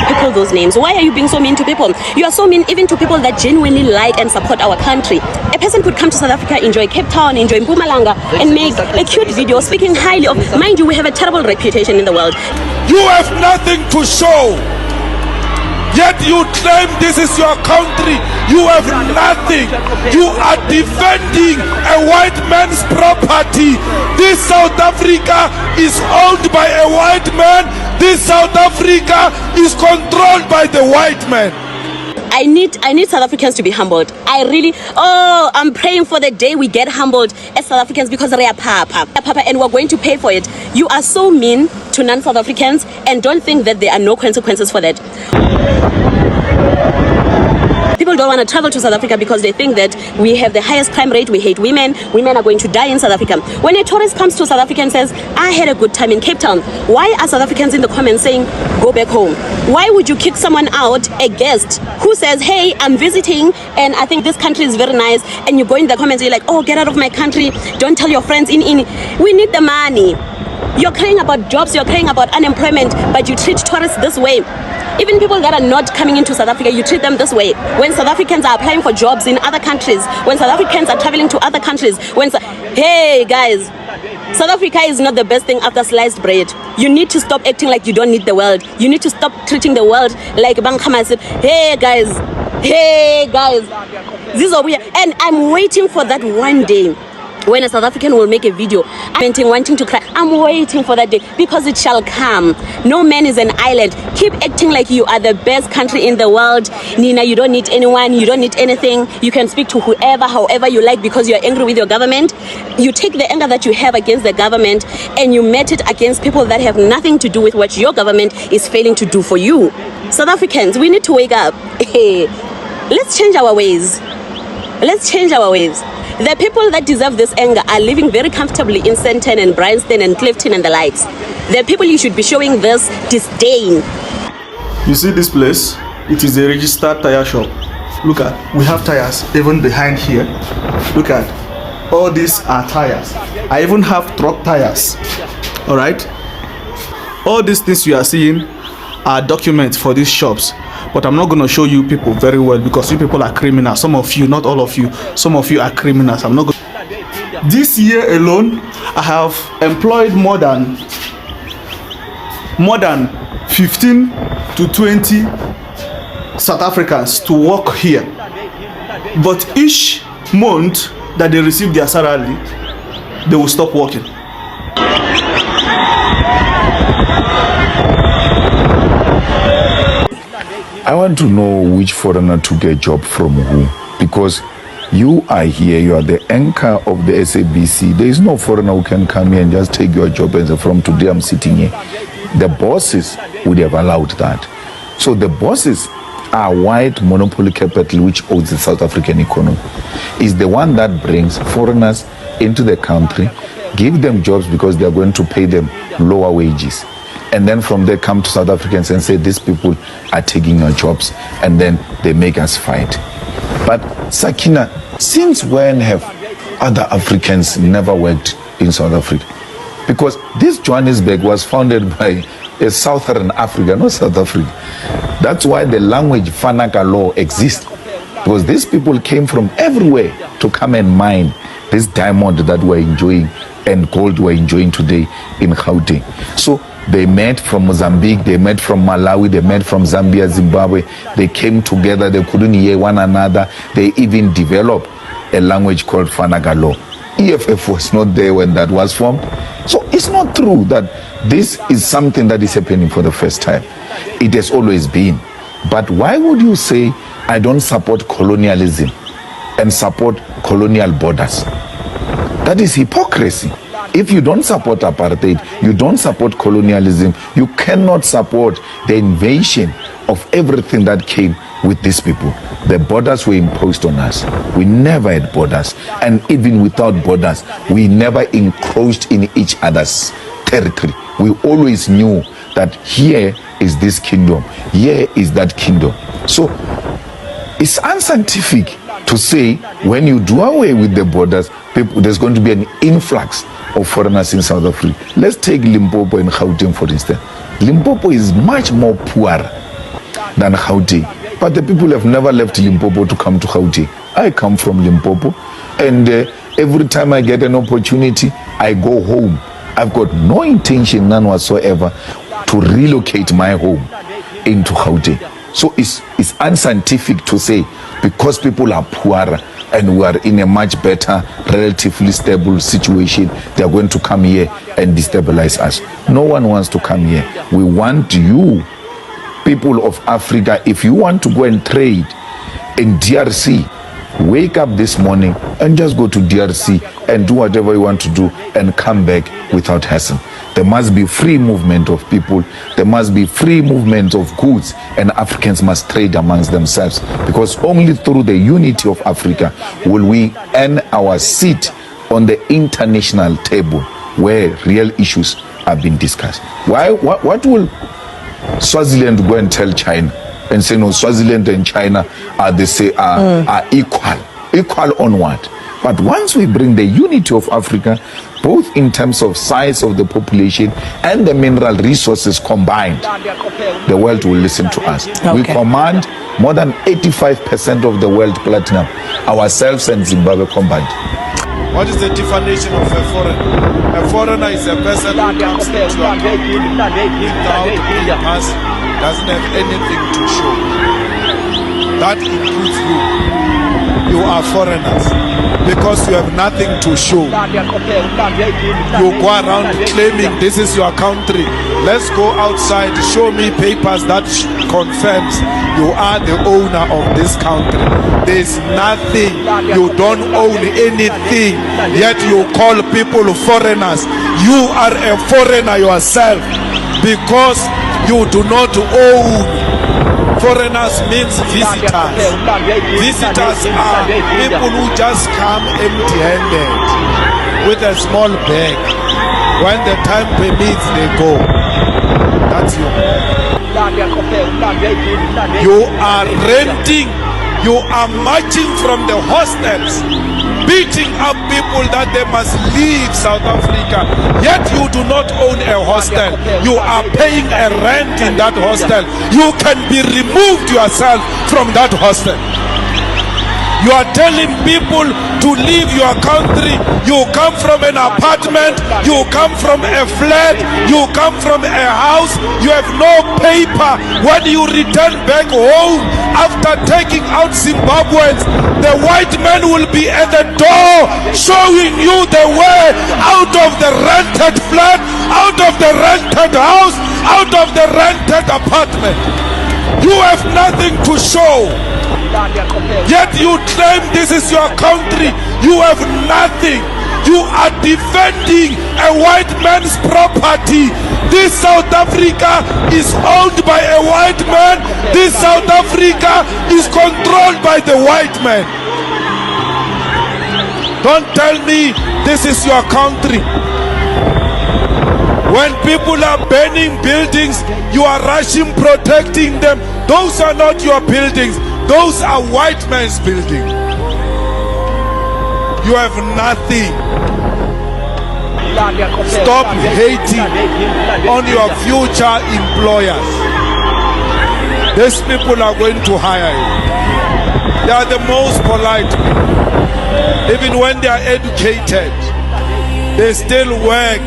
People those names. Why are you being so mean to people? You are so mean even to people that genuinely like and support our country. A person could come to South Africa, enjoy Cape Town, enjoy Mpumalanga, and make a cute video speaking highly of. Mind you, we have a terrible reputation in the world. You have nothing to show. Yet you claim this is your country. You have nothing. You are defending a white man's property. This South Africa is owned by a white man. This South Africa is controlled by the white man. I need South Africans to be humbled. I'm praying for the day we get humbled as South Africans because we are papa, and we're going to pay for it. You are so mean to non-South Africans and don't think that there are no consequences for that. People don't want to travel to South Africa because they think that we have the highest crime rate, we hate women are going to die in South Africa. When a tourist comes to South Africa and says, I had a good time in Cape Town, why are South Africans in the comments saying, go back home? Why would you kick someone out, a guest, who says, hey, I'm visiting and I think this country is very nice, and you go in the comments and you're like, oh, get out of my country, don't tell your friends we need the money. You're crying about jobs, you're crying about unemployment, but you treat tourists this way. Even people that are not coming into South Africa, you treat them this way. When South Africans are applying for jobs in other countries, when South Africans are traveling to other countries, hey guys, South Africa is not the best thing after sliced bread. You need to stop acting like you don't need the world. You need to stop treating the world like Bankama said, hey guys, this is weird. And I'm waiting for that one day when a South African will make a video wanting to cry. I'm waiting for that day because it shall come. No man is an island. Keep acting like you are the best country in the world. Nina, you don't need anyone, you don't need anything. You can speak to whoever, however you like because you're angry with your government. You take the anger that you have against the government and you met it against people that have nothing to do with what your government is failing to do for you. South Africans, we need to wake up. Let's change our ways. Let's change our ways. The people that deserve this anger are living very comfortably in Sandton and Bryanston and Clifton and the likes. The people you should be showing this disdain. You see this place? It is a registered tire shop. Look at, we have tires even behind here. Look at, all these are tires. I even have truck tires. All right? All these things you are seeing are documents for these shops. But I'm not going to show you people very well because you people are criminals. Some of you, not all of you, some of you are criminals. I'm not going. This year alone, I have employed more than 15 to 20 South Africans to work here. But each month that they receive their salary, they will stop working. I want to know which foreigner took a job from who, because you are here, you are the anchor of the SABC. There is no foreigner who can come here and just take your job and say, from today I'm sitting here. The bosses would have allowed that. So the bosses are white monopoly capital which owns the South African economy. Is the one that brings foreigners into the country, give them jobs because they are going to pay them lower wages. And then from there come to South Africans and say these people are taking our jobs, and then they make us fight. But Sakina, since when have other Africans never worked in South Africa? Because this Johannesburg was founded by a Southern Africa, not South Africa. That's why the language Fanaka law exists, because these people came from everywhere to come and mine this diamond that we're enjoying and gold we're enjoying today in Gauteng. So they met from Mozambique, they met from Malawi, they met from Zambia, Zimbabwe. They came together, they couldn't hear one another. They even developed a language called Fanagalo. EFF was not there when that was formed. So it's not true that this is something that is happening for the first time. It has always been. But why would you say, I don't support colonialism and support colonial borders? That is hypocrisy. If you don't support apartheid, you don't support colonialism, you cannot support the invasion of everything that came with these people. The borders were imposed on us. We never had borders. And even without borders, we never encroached in each other's territory. We always knew that here is this kingdom, here is that kingdom. So it's unscientific to say when you do away with the borders, there's going to be an influx of foreigners in South Africa. Let's take Limpopo and Gauteng, for instance. Limpopo is much more poor than Gauteng. But the people have never left Limpopo to come to Gauteng. I come from Limpopo, and every time I get an opportunity, I go home. I've got no intention, none whatsoever, to relocate my home into Gauteng. So it's unscientific to say because people are poorer and we are in a much better, relatively stable situation, they are going to come here and destabilize us. No one wants to come here. We want you, people of Africa, if you want to go and trade in DRC, wake up this morning and just go to DRC and do whatever you want to do and come back without hassle. There must be free movement of people. There must be free movement of goods, and Africans must trade amongst themselves, because only through the unity of Africa will we earn our seat on the international table where real issues are being discussed. What will Swaziland go and tell China and say, no, Swaziland and China are equal on what? But once we bring the unity of Africa, both in terms of size of the population and the mineral resources combined, the world will listen to us. Okay. We command more than 85% of the world platinum, ourselves and Zimbabwe combined. What is the definition of a foreigner? A foreigner is a person who comes into a country without a pass, doesn't have anything to show. That includes you. You are foreigners because you have nothing to show. You go around claiming this is your country. Let's go outside, show me papers that confirms you are the owner of this country. There's nothing, you don't own anything, yet you call people foreigners. You are a foreigner yourself because you do not own. Foreigners means visitors. Visitors are people who just come empty-handed with a small bag. When the time permits, they go. That's you. You are renting. You are marching from the hostels, beating up people that they must leave South Africa. Yet you do not own a hostel. You are paying a rent in that hostel. You can be removed yourself from that hostel. You are telling people to leave your country. You come from an apartment, you come from a flat, you come from a house, you have no paper. When you return back home after taking out Zimbabweans, the white man will be at the door showing you the way out of the rented flat, out of the rented house, out of the rented apartment. You have nothing to show. Yet you claim this is your country. You have nothing. You are defending a white man's property. This South Africa is owned by a white man. This South Africa is controlled by the white man. Don't tell me this is your country. When people are burning buildings, you are rushing, protecting them. Those are not your buildings. Those are white man's buildings. You have nothing. Stop hating on your future employers. These people are going to hire you. They are the most polite people. Even when they are educated, they still work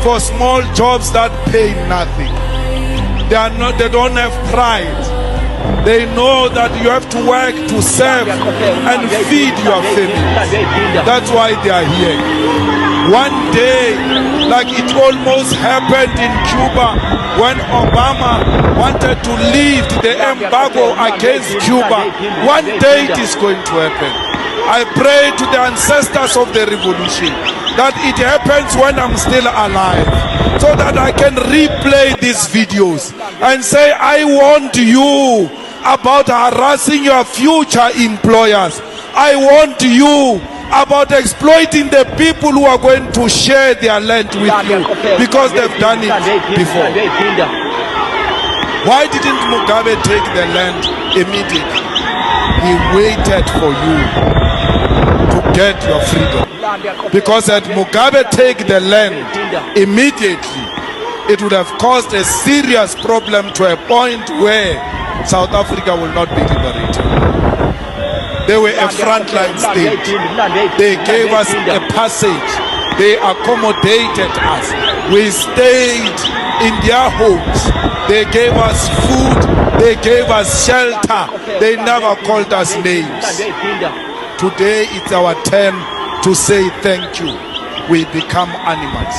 for small jobs that pay nothing. They don't have pride. They know that you have to work to serve and feed your family. That's why they are here. One day, like it almost happened in Cuba when Obama wanted to lift the embargo against Cuba. One day it is going to happen. I pray to the ancestors of the revolution that it happens when I'm still alive, so that I can replay these videos and say, I warned you about harassing your future employers. I warned you about exploiting the people who are going to share their land with you, because they've done it before. Why didn't Mugabe take the land immediately? He waited for you to get your freedom. Because had Mugabe take the land immediately, it would have caused a serious problem to a point where South Africa will not be liberated. They were a frontline state. They gave us a passage. They accommodated us. We stayed in their homes. They gave us food. They gave us shelter. They never called us names. Today it's our turn to say thank you. We become animals.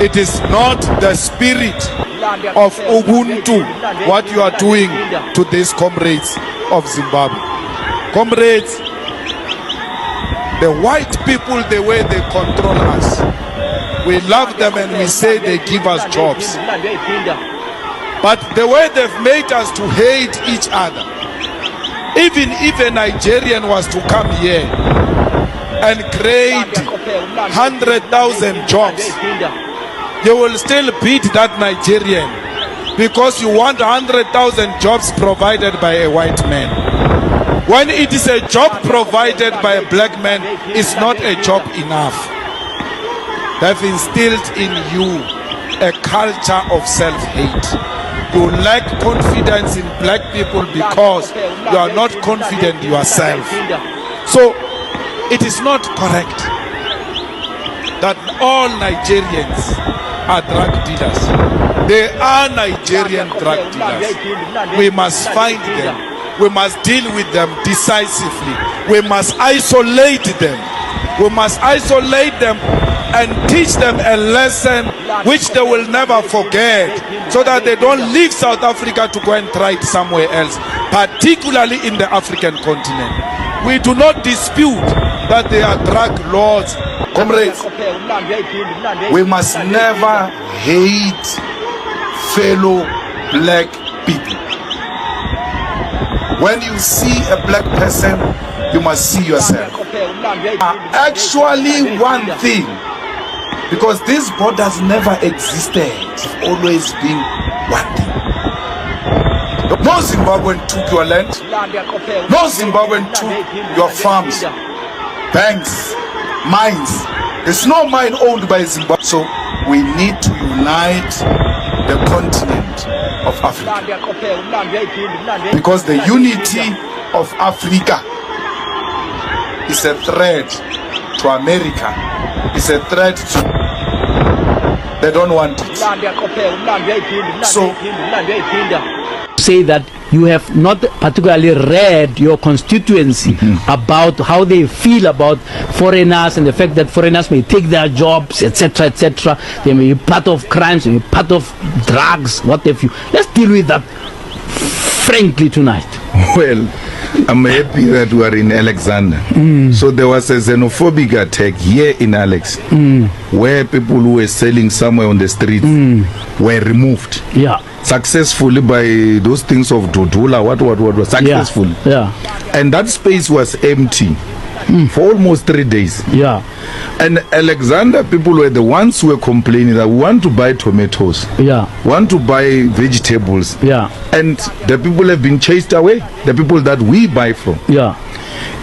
It is not the spirit of Ubuntu what you are doing to these comrades of Zimbabwe. Comrades, the white people, the way they control us, we love them and we say they give us jobs. But the way they've made us to hate each other, even if a Nigerian was to come here and create 100,000 jobs, you will still beat that Nigerian because you want 100,000 jobs provided by a white man. When it is a job provided by a black man, it's not a job enough. They've instilled in you a culture of self-hate. You lack confidence in black people because you are not confident yourself. So it is not correct that all Nigerians are drug dealers. They are Nigerian drug dealers. We must find them. We must deal with them decisively. We must isolate them. We must isolate them and teach them a lesson which they will never forget, so that they don't leave South Africa to go and try it somewhere else, particularly in the African continent. We do not dispute that there are drug laws. Comrades, we must never hate fellow black people. When you see a black person, you must see yourself. Actually, one thing, because these borders never existed, it's always been one thing. No Zimbabwean took your land. No Zimbabwean took your farms, banks, mines. There's no mine owned by Zimbabwe. So we need to unite the continent of Africa, because the unity of Africa is a threat to America. It's a threat to... They don't want it. So say that you have not particularly read your constituency about how they feel about foreigners and the fact that foreigners may take their jobs, etc., etc. They may be part of crimes, they may be part of drugs, what have you. Let's deal with that frankly tonight. Well, I'm happy that we are in Alexander. So there was a xenophobic attack here in Alex, where people who were selling somewhere on the street were removed. Yeah. Successfully by those things of Dodula, what successfully. Yeah. And that space was empty for almost 3 days. Yeah. And Alexander people were the ones who were complaining that we want to buy tomatoes. Yeah. Want to buy vegetables. Yeah. And the people have been chased away, the people that we buy from. Yeah.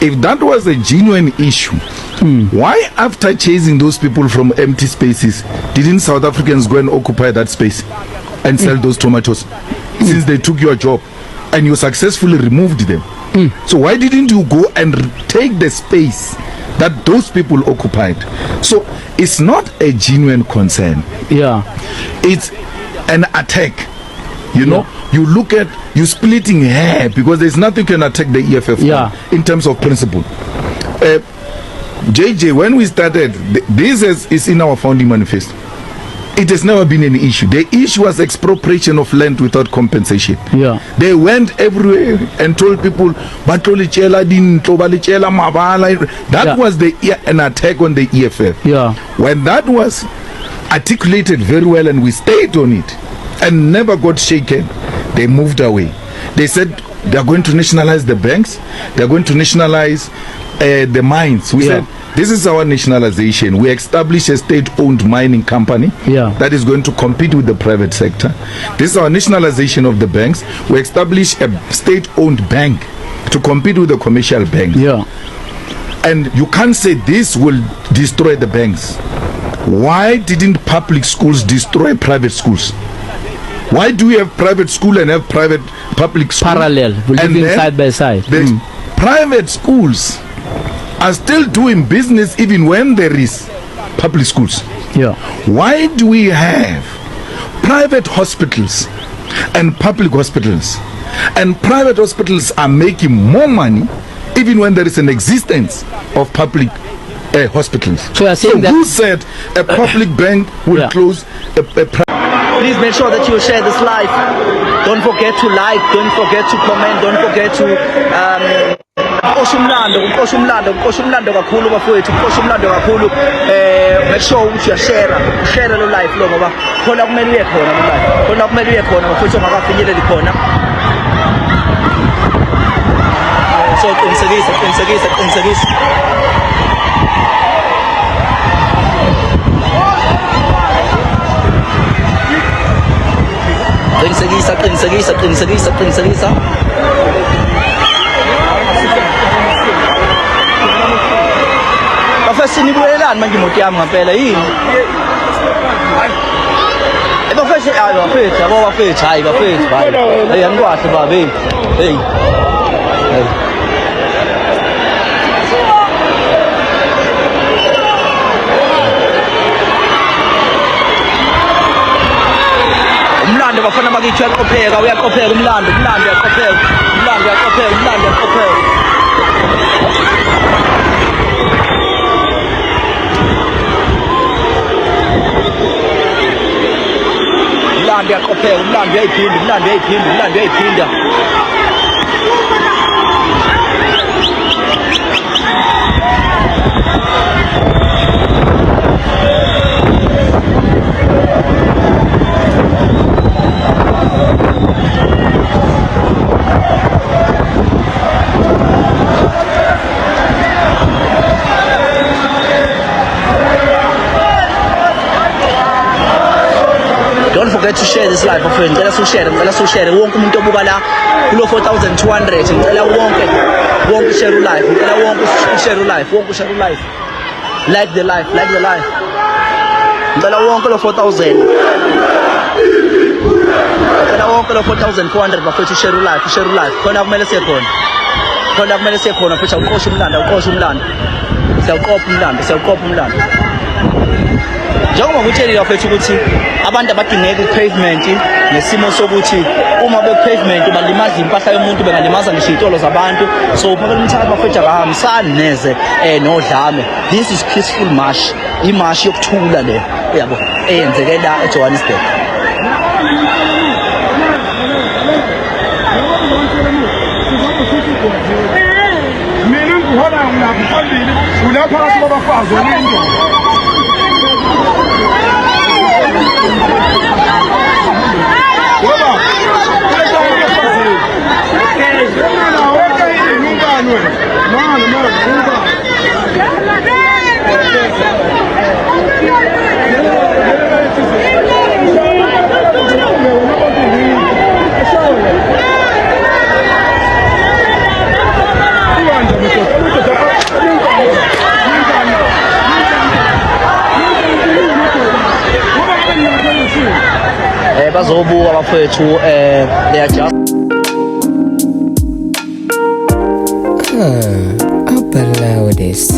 If that was a genuine issue, why after chasing those people from empty spaces, didn't South Africans go and occupy that space and sell those tomatoes, since they took your job and you successfully removed them? So why didn't you go and take the space that those people occupied? So it's not a genuine concern. Yeah. It's an attack. You know, you look at, you splitting hair because there's nothing you can attack the EFF in terms of principle. JJ, when we started, this is in our founding manifesto. It has never been an issue. The issue was expropriation of land without compensation. Yeah. They went everywhere and told people, that was an attack on the EFF. Yeah. When that was articulated very well and we stayed on it and never got shaken, they moved away. They said they are going to nationalize the banks, they are going to nationalize the mines. We said, this is our nationalization. We established a state-owned mining company that is going to compete with the private sector. This is our nationalization of the banks. We established a state-owned bank to compete with the commercial banks. Yeah. And you can't say this will destroy the banks. Why didn't public schools destroy private schools? Why do we have private school and have public school? Parallel, living side by side. Private schools are still doing business even when there is public schools. Yeah. Why do we have private hospitals and public hospitals? And private hospitals are making more money even when there is an existence of public hospitals. So you're saying that who said a public bank will close a Please make sure that you share this live. Don't forget to like, don't forget to comment, don't forget to umlando kakhulu bafowethu, umlando kakhulu. Make sure ukuthi share lo live lo ngoba khona kumele uye khona lo live. Khona kumele uye khona bafowethu ongakafinyeleli khona. So qinisekisa. Qinisekisa. Bafesi nibuyelani manje imoto yami ngempela yini? Bafesi hayi bafethu. Hey angikwahle babe. Hey. Umlando bafana bakithi uyaqopheka umlando uyaqopheka. Umlando uyayiphinda. Don't forget to share this live, my friend. Ngicela ushare wonke umuntu obuka la kulo 4200. Ngicela wonke share live. Ngicela wonke share live. Like the live. Ngicela wonke lo 4000. Ngicela wonke lo 4400 bafethu share live. Khona kumele siye khona futhi awuqosha umlando. Siyaqopha umlando. Njengoba ngikutshelile bafethu ukuthi abantu abadingeka ku-pavement nesimo sokuthi uma be-pavement balimaza impahla yomuntu bengalimaza ngisho iy'tolo zabantu. So uphakela umthakathi bafethu akahambisani neze nodlame. This is peaceful march, imarsh yokuthula le yabo eyenzeke la eJohannesburg. Mina ngihola ngilapha phambili unaphakathi kwabafazi oningi. Bazobuka bafethu they are just Upper loudest.